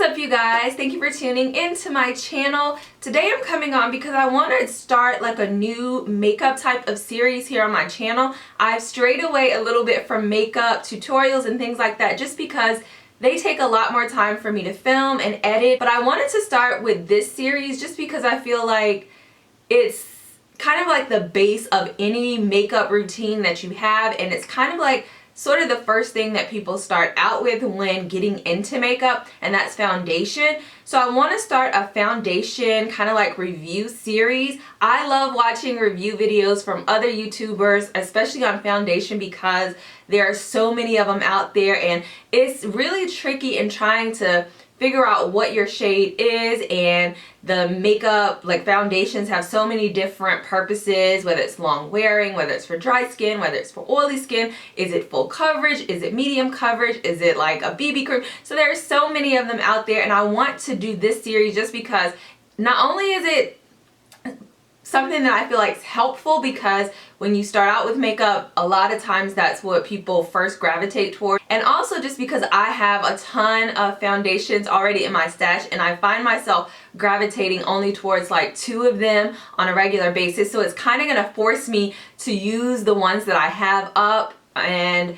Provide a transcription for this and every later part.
What's up, you guys? Thank you for tuning into my channel. Today I'm coming on because I want to start like a new makeup type of series here on my channel. I've strayed away a little bit from makeup tutorials and things like that just because they take a lot more time for me to film and edit. But I wanted to start with this series just because I feel like it's kind of like the base of any makeup routine that you have, and it's kind of like sort of the first thing that people start out with when getting into makeup, and that's foundation. So I want to start a foundation kind of like review series. I love watching review videos from other YouTubers, especially on foundation, because there are so many of them out there and it's really tricky in trying to figure out what your shade is. And the makeup, like foundations, have so many different purposes, whether it's long wearing, whether it's for dry skin, whether it's for oily skin. Is it full coverage? Is it medium coverage? Is it like a BB cream? So there are so many of them out there, and I want to do this series just because not only is it something that I feel like is helpful, because when you start out with makeup, a lot of times that's what people first gravitate toward. And also just because I have a ton of foundations already in my stash, and I find myself gravitating only towards like 2 of them on a regular basis. So it's kind of going to force me to use the ones that I have up, and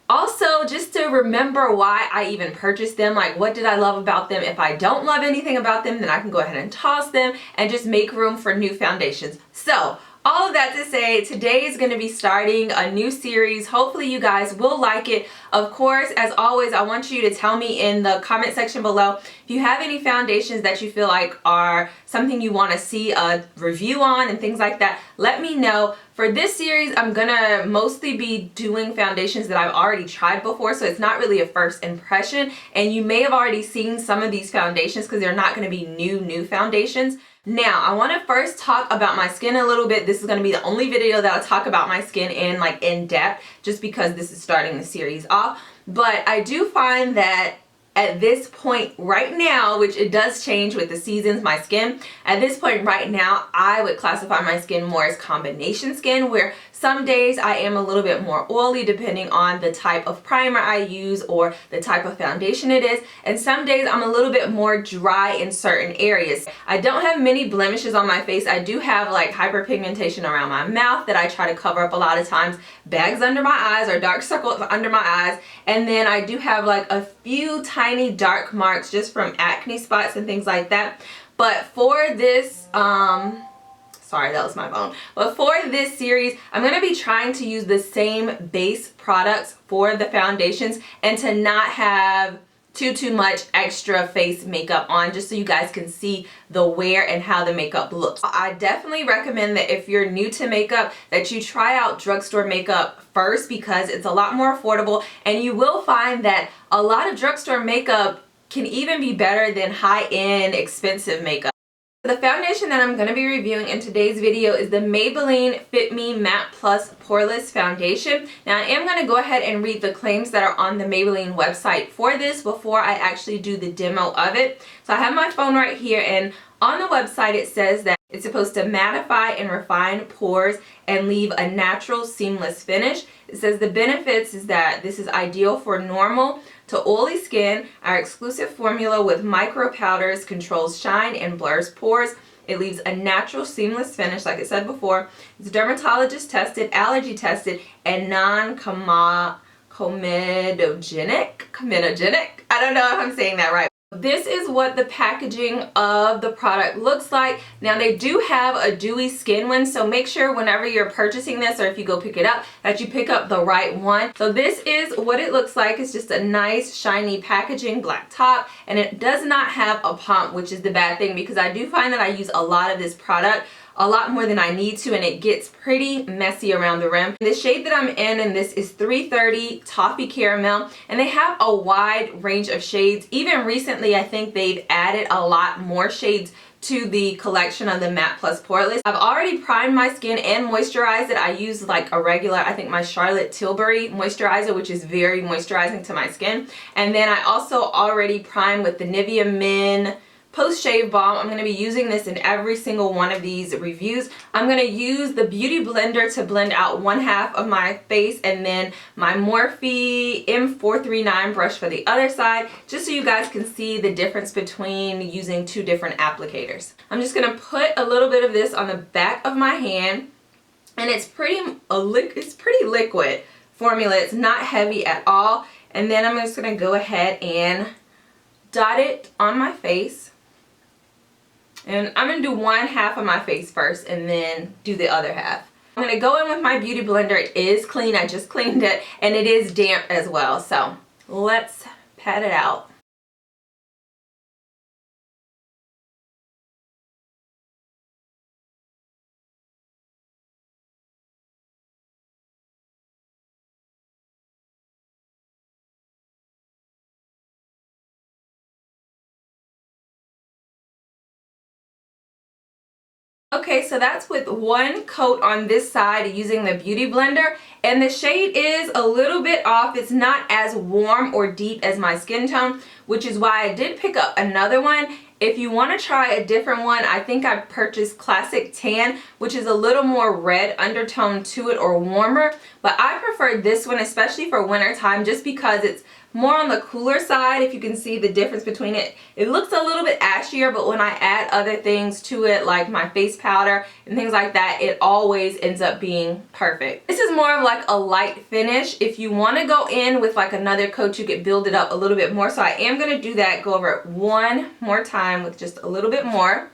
also just to remember why I even purchased them. Like, what did I love about them? If I don't love anything about them, then I can go ahead and toss them and just make room for new foundations. So all of that to say, today is going to be starting a new series. Hopefully you guys will like it. Of course, as always, I want you to tell me in the comment section below if you have any foundations that you feel like are something you want to see a review on and things like that. Let me know. For this series, I'm gonna mostly be doing foundations that I've already tried before, so it's not really a first impression, and you may have already seen some of these foundations because they're not going to be new foundations. Now, I want to first talk about my skin a little bit. This is going to be the only video that I'll talk about my skin in depth, just because this is starting the series off. But I do find that at this point right now, which it does change with the seasons, my skin, at this point right now, I would classify my skin more as combination skin, where some days I am a little bit more oily depending on the type of primer I use or the type of foundation it is, and some days I'm a little bit more dry in certain areas. I don't have many blemishes on my face. I do have like hyperpigmentation around my mouth that I try to cover up a lot of times, bags under my eyes or dark circles under my eyes, and then I do have like a few tiny dark marks just from acne spots and things like that. But for this sorry, that was my phone. But for this series, I'm going to be trying to use the same base products for the foundations and to not have too much extra face makeup on, just so you guys can see the wear and how the makeup looks. I definitely recommend that if you're new to makeup, that you try out drugstore makeup first, because it's a lot more affordable, and you will find that a lot of drugstore makeup can even be better than high-end expensive makeup. The foundation that I'm going to be reviewing in today's video is the Maybelline Fit Me Matte Plus Poreless Foundation. Now, I am going to go ahead and read the claims that are on the Maybelline website for this before I actually do the demo of it. So I have my phone right here, and on the website it says that it's supposed to mattify and refine pores and leave a natural, seamless finish. It says the benefits is that this is ideal for normal to oily skin. Our exclusive formula with micro powders controls shine and blurs pores. It leaves a natural, seamless finish, like I said before. It's dermatologist tested, allergy tested, and non-comedogenic. I don't know if I'm saying that right. This is what the packaging of the product looks like. Now, they do have a dewy skin one, so make sure whenever you're purchasing this, or if you go pick it up, that you pick up the right one. So this is what it looks like. It's just a nice shiny packaging, black top, and it does not have a pump, which is the bad thing, because I do find that I use a lot of this product, a lot more than I need to, and it gets pretty messy around the rim. The shade that I'm in, and this is 330 Toffee Caramel, and they have a wide range of shades. Even recently, I think they've added a lot more shades to the collection of the Matte Plus Poreless. I've already primed my skin and moisturized it. I use like a regular, I think my Charlotte Tilbury moisturizer, which is very moisturizing to my skin. And then I also already primed with the Nivea Men post shave balm. I'm going to be using this in every single one of these reviews. I'm going to use the Beauty Blender to blend out one half of my face, and then my Morphe M439 brush for the other side, just so you guys can see the difference between using two different applicators. I'm just going to put a little bit of this on the back of my hand, and it's pretty liquid formula. It's not heavy at all. And then I'm just going to go ahead and dot it on my face. And I'm going to do one half of my face first and then do the other half. I'm going to go in with my Beauty Blender. It is clean. I just cleaned it, and it is damp as well. So let's pat it out. Okay, so that's with one coat on this side using the Beauty Blender, and the shade is a little bit off. It's not as warm or deep as my skin tone, which is why I did pick up another one. If you want to try a different one, I think I purchased Classic Tan, which is a little more red undertone to it, or warmer, but I prefer this one, especially for winter time, just because it's more on the cooler side. If you can see the difference between it, it looks a little bit ashier, but when I add other things to it, like my face powder and things like that, it always ends up being perfect. This is more of like a light finish. If you want to go in with like another coat, you could build it up a little bit more, so I am going to do that. Go over it one more time with just a little bit more.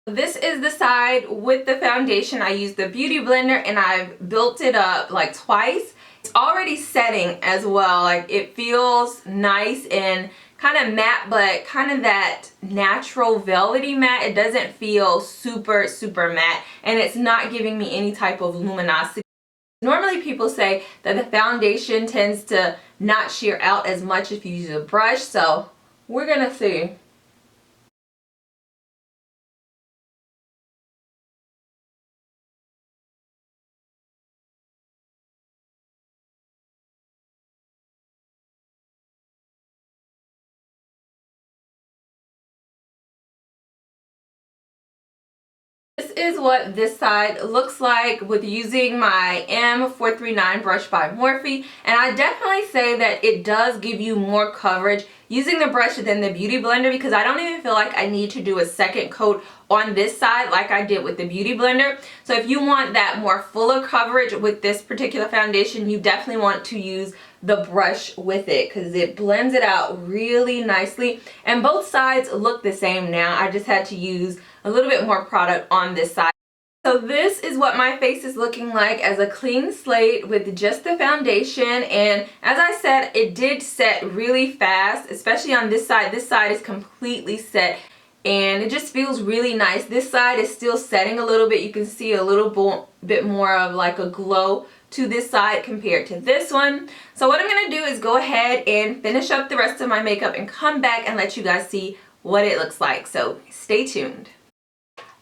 This is the side with the foundation. I used the Beauty Blender and I've built it up like twice. It's already setting as well. Like, it feels nice and kind of matte, but kind of that natural velvety matte. It doesn't feel super matte, and it's not giving me any type of luminosity. Normally people say that the foundation tends to not sheer out as much if you use a brush, so we're gonna see. This is what this side looks like with using my M439 brush by Morphe, and I definitely say that it does give you more coverage using the brush than the Beauty Blender, because I don't even feel like I need to do a second coat on this side like I did with the Beauty Blender. So if you want that more fuller coverage with this particular foundation, you definitely want to use the brush with it, because it blends it out really nicely, and both sides look the same now. I just had to use a little bit more product on this side. So this is what my face is looking like as a clean slate with just the foundation, and as I said, it did set really fast, especially on this side. This side is completely set and it just feels really nice. This side is still setting a little bit. You can see a little bit more of like a glow to this side compared to this one. So what I'm going to do is go ahead and finish up the rest of my makeup and come back and let you guys see what it looks like. So stay tuned.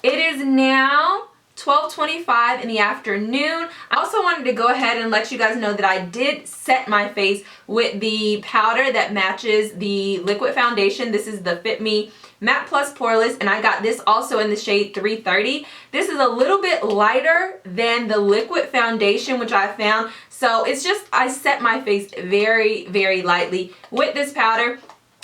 It is now 12:25 in the afternoon. I also wanted to go ahead and let you guys know that I did set my face with the powder that matches the liquid foundation. This is the Fit Me Matte Plus Poreless, and I got this also in the shade 330. This is a little bit lighter than the liquid foundation, which I found. So it's just, I set my face very lightly with this powder.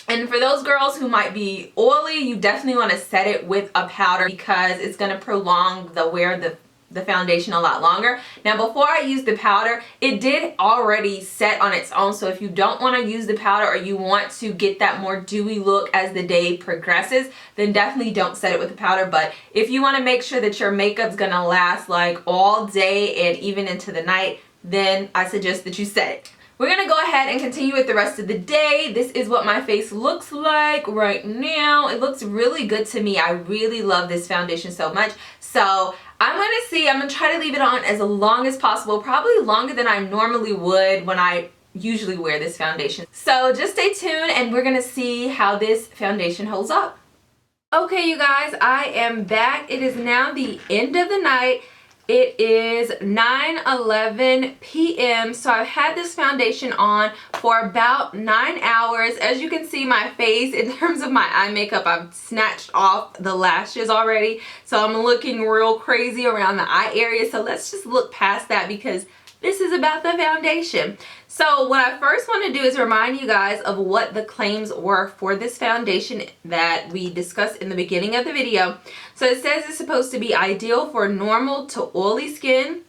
And for those girls who might be oily, you definitely want to set it with a powder, because it's going to prolong the wear of the foundation a lot longer. Now, before I used the powder, it did already set on its own. So if you don't want to use the powder, or you want to get that more dewy look as the day progresses, then definitely don't set it with the powder. But if you want to make sure that your makeup's going to last like all day and even into the night, then I suggest that you set it. We're going to go ahead and continue with the rest of the day. This is what my face looks like right now. It looks really good to me. I really love this foundation so much. So I'm going to try to leave it on as long as possible, probably longer than I normally would when I usually wear this foundation. So just stay tuned and we're going to see how this foundation holds up. Okay, you guys, I am back. It is now the end of the night. It is 9:11 p.m. so I've had this foundation on for about 9 hours. As you can see, my face, in terms of my eye makeup, I've snatched off the lashes already, so I'm looking real crazy around the eye area. So let's just look past that because this is about the foundation. So what I first want to do is remind you guys of what the claims were for this foundation that we discussed in the beginning of the video. So it says it's supposed to be ideal for normal to oily skin.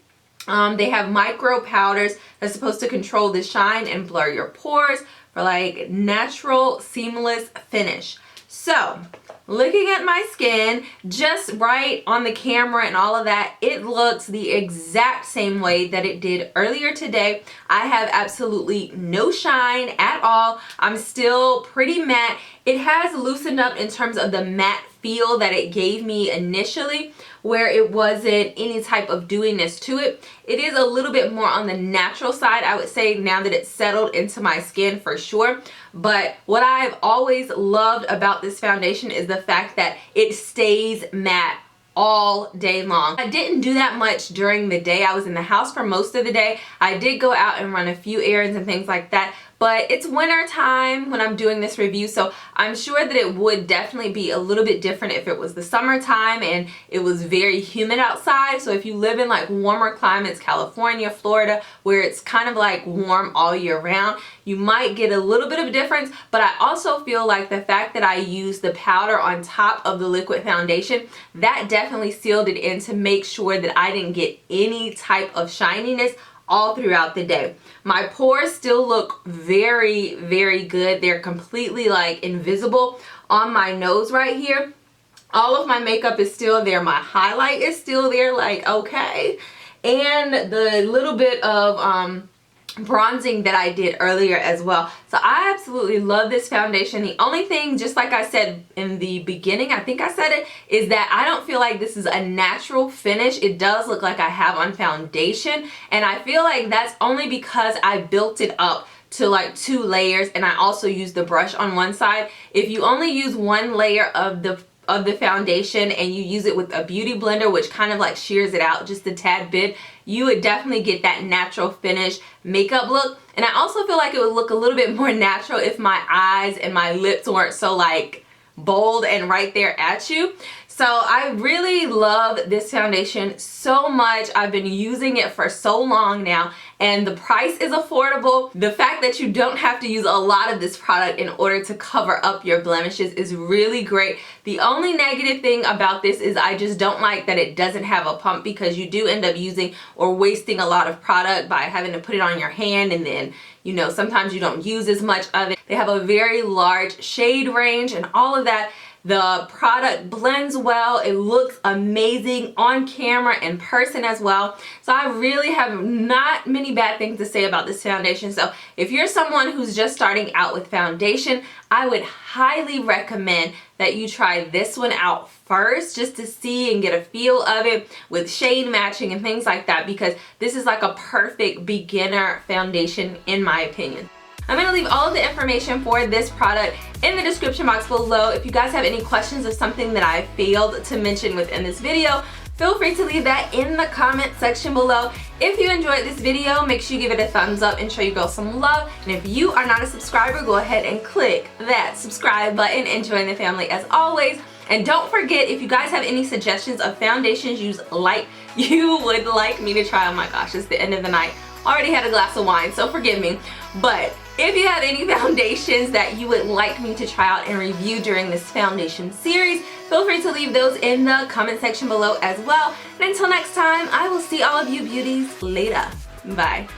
They have micro powders that's supposed to control the shine and blur your pores for like natural seamless finish. So looking at my skin, just right on the camera and all of that, it looks the exact same way that it did earlier today. I have absolutely no shine at all. I'm still pretty matte. It has loosened up in terms of the matte feel that it gave me initially, where it wasn't any type of dewiness to it. It is a little bit more on the natural side, I would say, now that it's settled into my skin for sure. But what I've always loved about this foundation is the fact that it stays matte all day long. I didn't do that much during the day. I was in the house for most of the day. I did go out and run a few errands and things like that, but it's winter time when I'm doing this review, so I'm sure that it would definitely be a little bit different if it was the summertime and it was very humid outside. So if you live in like warmer climates, California, Florida, where it's kind of like warm all year round, you might get a little bit of a difference. But I also feel like the fact that I used the powder on top of the liquid foundation, that definitely sealed it in to make sure that I didn't get any type of shininess all throughout the day. My pores still look very, very good. They're completely like invisible on my nose right here. All of my makeup is still there. My highlight is still there, like, okay. And the little bit of bronzing that I did earlier as well. So I absolutely love this foundation. The only thing, just like I said in the beginning, I think I said it, is that I don't feel like this is a natural finish. It does look like I have on foundation, and I feel like that's only because I built it up to like 2 layers, and I also used the brush on one side. If you only use one layer of the foundation and you use it with a beauty blender, which kind of like shears it out just a tad bit, you would definitely get that natural finish makeup look. And I also feel like it would look a little bit more natural if my eyes and my lips weren't so like bold and right there at you. So I really love this foundation so much. I've been using it for so long now, and the price is affordable. The fact that you don't have to use a lot of this product in order to cover up your blemishes is really great. The only negative thing about this is I just don't like that it doesn't have a pump, because you do end up using or wasting a lot of product by having to put it on your hand, and then, you know, sometimes you don't use as much of it. They have a very large shade range and all of that. The product blends well. It looks amazing on camera, in person as well. So I really have not many bad things to say about this foundation. So if you're someone who's just starting out with foundation, I would highly recommend that you try this one out first, just to see and get a feel of it with shade matching and things like that, because this is like a perfect beginner foundation in my opinion. I'm going to leave all of the information for this product in the description box below. If you guys have any questions of something that I failed to mention within this video, feel free to leave that in the comment section below. If you enjoyed this video, make sure you give it a thumbs up and show your girl some love. And if you are not a subscriber, go ahead and click that subscribe button and join the family as always. And don't forget, if you guys have any suggestions of foundations you would like me to try, oh my gosh, it's the end of the night. Already had a glass of wine, so forgive me. But if you have any foundations that you would like me to try out and review during this foundation series, feel free to leave those in the comment section below as well. And until next time, I will see all of you beauties later. Bye.